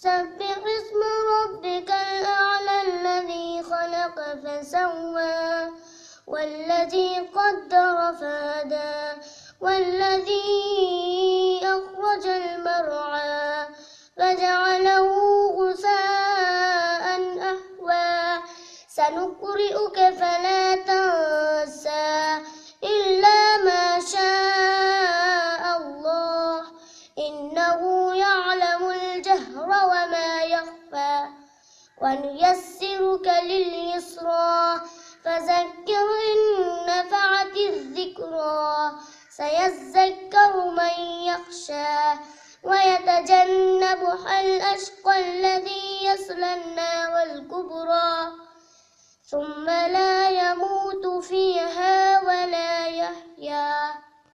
سبح اسم ربك الأعلى الذي خلق فسوى والذي قدر فهدى والذي أخرج المرعى فجعله غثاء أحوى سنقرئك فلا تنسى إلا ما شاء الله إنه يعلم الجهر وما يخفى ونيسرك لليسرى فذكر إن نفعت الذكرى سيذكر من يخشى ويتجنبها الأشقى الذي يصلى النار الكبرى ثم لا يموت فيها ولا يحيا